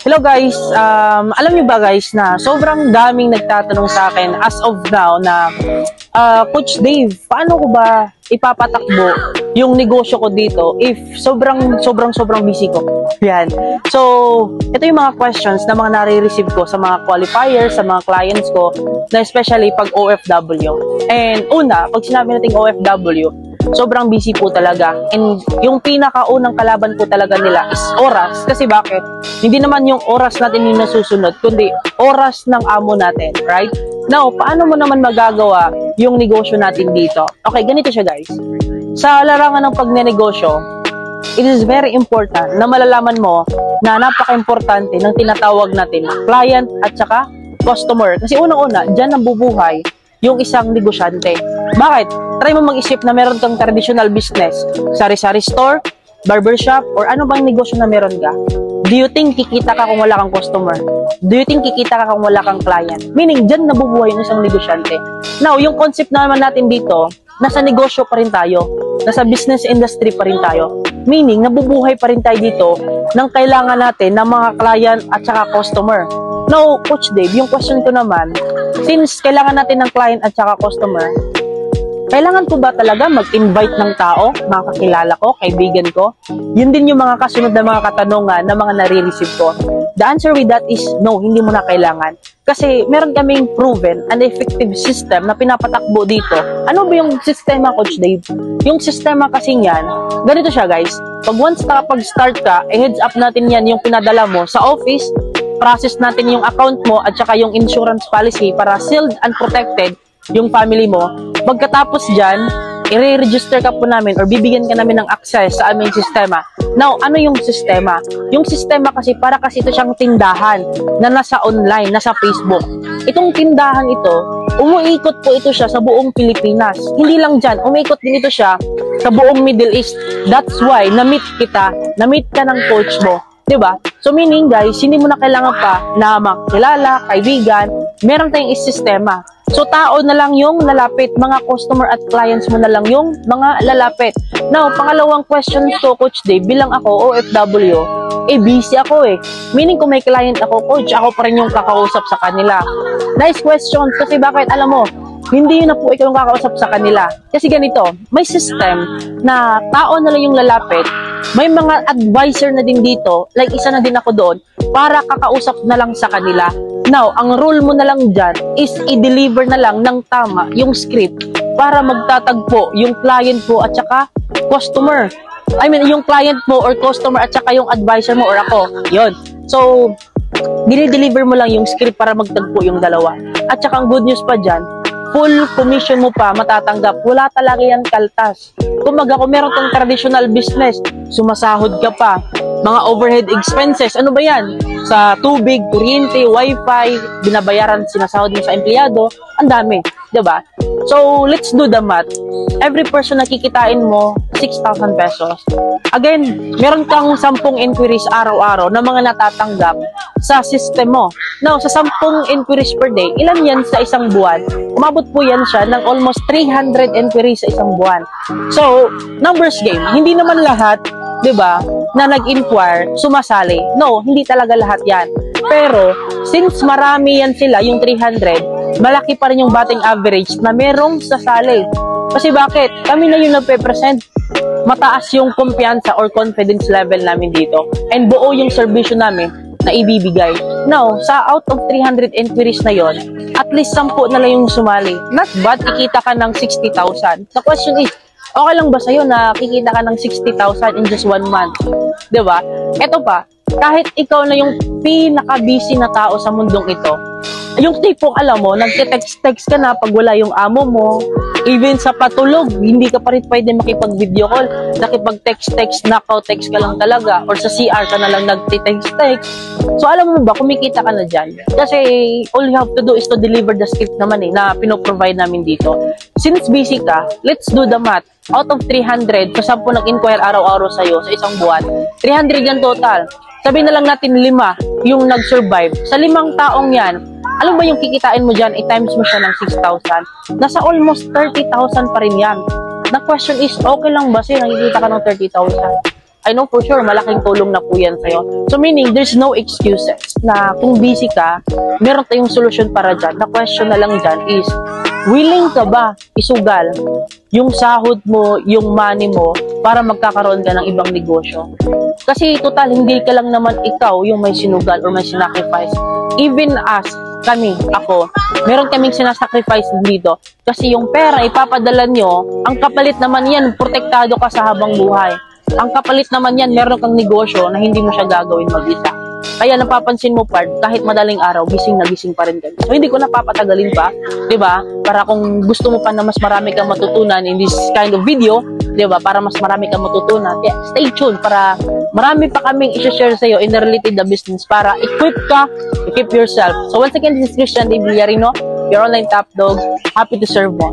Hello guys, alam niyo ba guys na sobrang daming nagtatanong sa akin as of now na Coach Dave, paano ko ba ipapatakbo yung negosyo ko dito if sobrang busy ko? Yan. So, ito yung mga questions na mga nare-receive ko sa mga qualifiers, sa mga clients ko, na especially pag OFW. And una, pag sinabi nating OFW, sobrang busy po talaga. And yung pinakaunang kalaban po talaga nila is oras. Kasi bakit? Hindi naman yung oras natin yung nasusunod, kundi oras ng amo natin, right? Now, paano mo naman magagawa yung negosyo natin dito? Okay, ganito siya guys. Sa larangan ng pagnenegosyo, it is very important na malalaman mo na napaka-importante ng tinatawag natin na client at saka customer. Kasi unang-una, dyan nabubuhay yung isang negosyante. Bakit? Try mo mag-isip na meron kang traditional business, sari-sari store, barbershop, or ano bang negosyo na meron ka. Do you think kikita ka kung wala kang customer? Do you think kikita ka kung wala kang client? Meaning, dyan nabubuhay yung isang negosyante. Now, yung concept naman natin dito, nasa negosyo pa rin tayo. Nasa business industry pa rin tayo. Meaning, nabubuhay pa rin tayo dito ng kailangan natin ng mga client at saka customer. Now, Coach Dave, yung question ko naman, since kailangan natin ng client at saka customer, kailangan ko ba talaga mag-invite ng tao, mga kakilala ko, kaibigan ko? Yun din yung mga kasunod na mga katanungan na mga nare-receive ko. The answer with that is no, hindi mo na kailangan. Kasi meron kaming proven and effective system na pinapatakbo dito. Ano ba yung sistema, Coach Dave? Yung sistema kasi yan, ganito siya guys. Pag once nakapag-start ka, heads up natin yan yung pinadala mo sa office, process natin yung account mo at saka yung insurance policy para sealed and protected yung family mo. Pagkatapos dyan, i-register ka po namin or bibigyan ka namin ng access sa aming sistema. Now, ano yung sistema? Yung sistema kasi para kasi ito siyang tindahan na nasa online, nasa Facebook. Itong tindahan ito, umuikot po ito siya sa buong Pilipinas. Hindi lang dyan, umiikot din ito siya sa buong Middle East. That's why, na-meet ka ng coach mo. Diba? So meaning guys, hindi mo na kailangan pa na makilala, kaibigan, meron tayong sistema. So tao na lang yung lalapit, mga customer at clients mo na lang yung mga lalapit. Now, pangalawang question to Coach Dave, bilang ako OFW, busy ako eh. Meaning kung may client ako, coach, ako pa rin yung kakausap sa kanila. Nice question, kasi bakit alam mo, hindi na po ikaw yung kakausap sa kanila. Kasi ganito, may system na tao na lang yung lalapit, may mga advisor na din dito, like isa na din ako doon, para kakausap na lang sa kanila. Now, ang rule mo na lang dyan is i-deliver na lang ng tama yung script para magtatagpo yung client mo at saka customer. I mean, yung client mo or customer at saka yung advisor mo or ako. Yun. So, dinideliver mo lang yung script para magtagpo yung dalawa. At saka ang good news pa dyan, full commission mo pa matatanggap. Wala talaga yan kaltas. Kumaga, kung meron kang traditional business, sumasahod ka pa. Mga overhead expenses, ano ba yan? Sa tubig, kuryente, wifi, binabayaran, sinasahod mo sa empleyado, ang dami. Diba? So, let's do the math. Every person na kikitain mo, 6,000 pesos. Again, meron kang 10 inquiries araw-araw na mga natatanggap sa system mo. Now, sa 10 inquiries per day, ilan yan sa isang buwan? Umabot po yan siya ng almost 300 inquiries sa isang buwan. So, numbers game. Hindi naman lahat, diba, na nag-inquire, sumasali. No, hindi talaga lahat yan. Pero, since marami yan sila, yung 300, malaki pa rin yung batting average na merong sasali. Kasi bakit? Kami na yung nagpe-present. Mataas yung kumpiyansa or confidence level namin dito. And buo yung servisyo namin na ibibigay. Now, sa out of 300 inquiries na yon, at least 10 na lang yung sumali. Not bad, kikita ka ng 60,000. The question is, okay lang ba sa'yo na kikita ka ng 60,000 in just 1 month? Diba? Eto pa, kahit ikaw na yung pinaka-busy na tao sa mundong ito, yung tipong alam mo, nagte-text-text ka na pag wala yung amo mo, even sa patulog, hindi ka pa rin pwede makipag-video call, nakipag-text-text, knockout-text ka lang talaga, or sa CR ka na lang nagte-text-text. So alam mo ba, kumikita ka na dyan. Kasi all you have to do is to deliver the script naman na pinoprovide namin dito. Since busy ka, let's do the math. Out of 300, sa 10 nag-inquire araw-araw sa'yo sa isang buwan, 300 yan total. Sabihin na lang natin 5 yung nag-survive. Sa 5 taong yan, alam ba yung kikitain mo dyan, i-times mo siya ng 6,000? Nasa almost 30,000 pa rin yan. The question is, okay lang ba sa'yo nakikita ka ng 30,000? I know for sure, malaking tulong na po yan sa'yo. So meaning, there's no excuses na kung busy ka, meron tayong solusyon para dyan. The question na lang dyan is, willing ka ba isugal yung sahod mo, yung money mo, para magkakaroon ka ng ibang negosyo? Kasi total, hindi ka lang naman ikaw yung may sinugal or may sinacrifice. Even us, ako, meron kaming sinasacrifice dito. Kasi yung pera ipapadala nyo, ang kapalit naman yan, protektado ka sa habang buhay. Ang kapalit naman yan, meron kang negosyo na hindi mo siya gagawin mag-isa. Kaya napapansin mo, Pard, kahit madaling araw, gising na gising pa rin kami. So, hindi ko napapatagalin pa, di ba? Para kung gusto mo pa na mas marami kang matutunan in this kind of video, di ba? Para mas marami kang matutunan, kaya stay tuned para marami pa kaming i-share sa iyo in related the business para equip ka, equip yourself. So, once again, this is Christian De Villarino, your online top dog. Happy to serve mo.